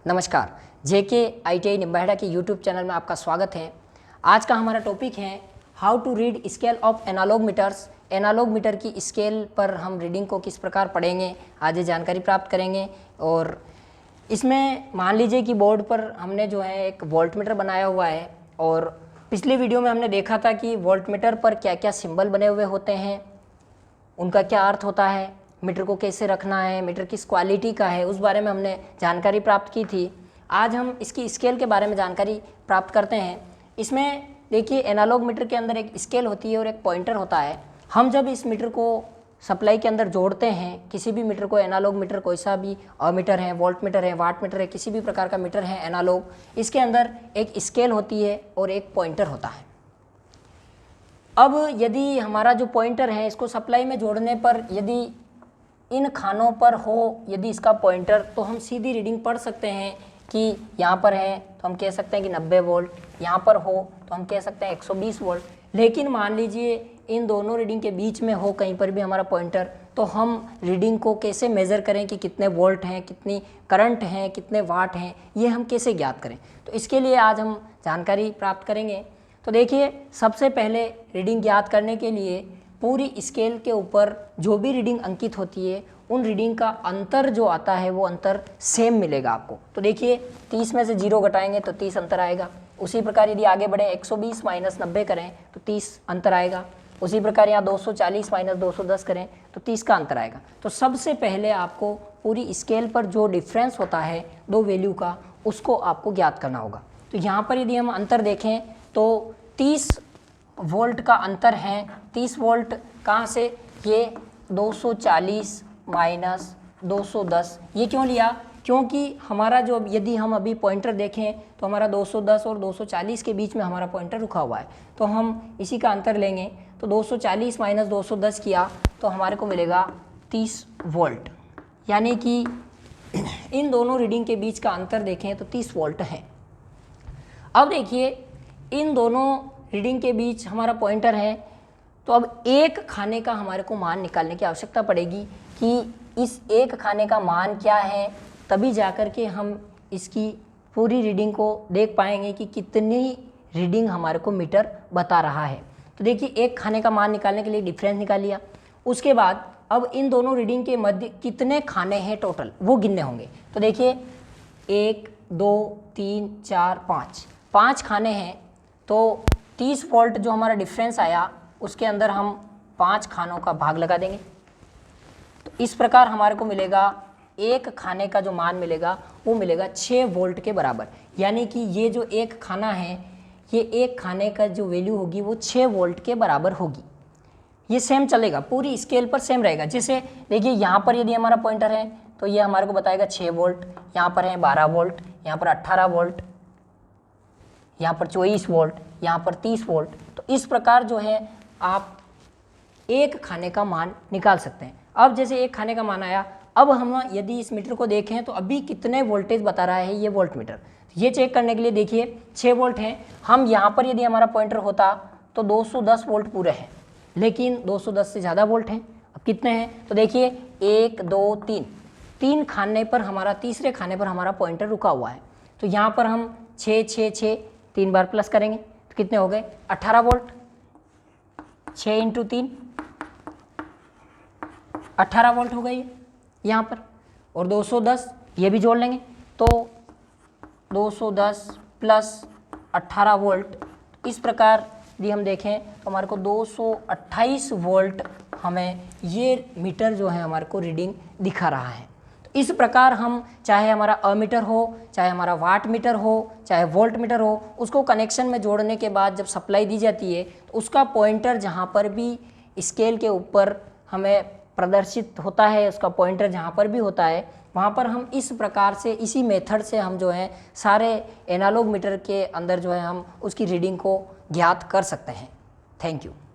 नमस्कार, जेके ITI निम्बाहेड़ा के YouTube channel में आपका स्वागत है। आज का हमारा टॉपिक है how to read scale of analog meters. Analog meter की स्केल पर हम रीडिंग को किस प्रकार पढ़ेंगे, आज ये जानकारी प्राप्त करेंगे। और इसमें मान लीजिए कि बोर्ड पर हमने जो है एक वोल्ट मीटर बनाया हुआ है और पिछली वीडियो में हमने देखा था कि वोल्ट मीटर पर क्या क्या सिंबल बने हुए होते हैं, उनका क्या अर्थ होता है, मीटर को कैसे रखना है, मीटर किस क्वालिटी का है, उस बारे में हमने जानकारी प्राप्त की थी। आज हम इसकी स्केल के बारे में जानकारी प्राप्त करते हैं। इसमें देखिए एनालॉग मीटर के अंदर एक स्केल होती है और एक पॉइंटर होता है। हम जब इस मीटर को सप्लाई के अंदर जोड़ते हैं, किसी भी मीटर को, एनालॉग मीटर कोई सा भी मीटर है, वोल्ट मीटर है, वाट मीटर है, किसी भी प्रकार का मीटर है एनालॉग, इसके अंदर एक स्केल होती है और एक पॉइंटर होता है। अब यदि हमारा जो पॉइंटर है इसको सप्लाई में जोड़ने पर यदि इन खानों पर हो, यदि इसका पॉइंटर, तो हम सीधी रीडिंग पढ़ सकते हैं कि यहाँ पर है तो हम कह सकते हैं कि 90 वोल्ट, यहाँ पर हो तो हम कह सकते हैं 120 वोल्ट। लेकिन मान लीजिए इन दोनों रीडिंग के बीच में हो कहीं पर भी हमारा पॉइंटर, तो हम रीडिंग को कैसे मेज़र करें कि कितने वोल्ट हैं, कितनी करंट हैं, कितने वाट हैं, ये हम कैसे ज्ञात करें। तो इसके लिए आज हम जानकारी प्राप्त करेंगे। तो देखिए, सबसे पहले रीडिंग ज्ञात करने के लिए पूरी स्केल के ऊपर जो भी रीडिंग अंकित होती है उन रीडिंग का अंतर जो आता है वो अंतर सेम मिलेगा आपको। तो देखिए 30 में से 0 घटाएंगे तो 30 अंतर आएगा। उसी प्रकार यदि आगे बढ़े 120 माइनस 90 करें तो 30 अंतर आएगा। उसी प्रकार यहाँ 240 माइनस 210 करें तो 30 का अंतर आएगा। तो सबसे पहले आपको पूरी स्केल पर जो डिफरेंस होता है दो वैल्यू का, उसको आपको ज्ञात करना होगा। तो यहाँ पर यदि हम अंतर देखें तो 30 वोल्ट का अंतर है। 30 वोल्ट कहाँ से, ये 240 माइनस 210। ये क्यों लिया? क्योंकि हमारा जो, यदि हम अभी पॉइंटर देखें तो हमारा 210 और 240 के बीच में हमारा पॉइंटर रुका हुआ है, तो हम इसी का अंतर लेंगे। तो 240 माइनस 210 किया तो हमारे को मिलेगा 30 वोल्ट, यानी कि इन दोनों रीडिंग के बीच का अंतर देखें तो 30 वोल्ट है। अब देखिए इन दोनों रीडिंग के बीच हमारा पॉइंटर है, तो अब एक खाने का हमारे को मान निकालने की आवश्यकता पड़ेगी कि इस एक खाने का मान क्या है, तभी जाकर के हम इसकी पूरी रीडिंग को देख पाएंगे कि कितनी रीडिंग हमारे को मीटर बता रहा है। तो देखिए एक खाने का मान निकालने के लिए डिफरेंस निकाल लिया। उसके बाद अब इन दोनों रीडिंग के मध्य कितने खाने हैं टोटल, वो गिनने होंगे। तो देखिए 1 2 3 4 5 खाने हैं, तो 30 वोल्ट जो हमारा डिफरेंस आया उसके अंदर हम 5 खानों का भाग लगा देंगे। तो इस प्रकार हमारे को मिलेगा, एक खाने का जो मान मिलेगा वो मिलेगा 6 वोल्ट के बराबर। यानी कि ये जो एक खाना है, ये एक खाने का जो वैल्यू होगी वो 6 वोल्ट के बराबर होगी। ये सेम चलेगा, पूरी स्केल पर सेम रहेगा। जैसे देखिए यहाँ पर यदि हमारा पॉइंटर है तो ये हमारे को बताएगा 6 वोल्ट, यहाँ पर है 12 वोल्ट, यहाँ पर 18 वोल्ट, यहाँ पर 24 वोल्ट, यहाँ पर 30 वोल्ट। तो इस प्रकार जो है आप एक खाने का मान निकाल सकते हैं। अब जैसे एक खाने का मान आया, अब हम यदि इस मीटर को देखें तो अभी कितने वोल्टेज बता रहा है ये वोल्ट मीटर, ये चेक करने के लिए देखिए 6 वोल्ट हैं। हम यहाँ पर यदि हमारा पॉइंटर होता तो 210 वोल्ट पूरे हैं, लेकिन 210 से ज़्यादा वोल्ट हैं। अब कितने हैं तो देखिए 1 2 3, 3 खाने पर हमारा, तीसरे खाने पर हमारा पॉइंटर रुका हुआ है। तो यहाँ पर हम 6 6 6 3 बार प्लस करेंगे तो कितने हो गए 18 वोल्ट। 6 × 3 18 वोल्ट हो गई यहाँ पर, और 210 ये भी जोड़ लेंगे तो 210 प्लस 18 वोल्ट। इस प्रकार यदि हम देखें तो हमारे को 228 वोल्ट हमें ये मीटर जो है हमारे को रीडिंग दिखा रहा है। तो इस प्रकार हम, चाहे हमारा अमीटर हो, चाहे हमारा वाट मीटर हो, चाहे वोल्ट मीटर हो, उसको कनेक्शन में जोड़ने के बाद जब सप्लाई दी जाती है तो उसका पॉइंटर जहाँ पर भी स्केल के ऊपर हमें प्रदर्शित होता है, उसका पॉइंटर जहाँ पर भी होता है, वहाँ पर हम इस प्रकार से, इसी मेथड से हम जो है सारे एनालॉग मीटर के अंदर जो है हम उसकी रीडिंग को ज्ञात कर सकते हैं। Thank you.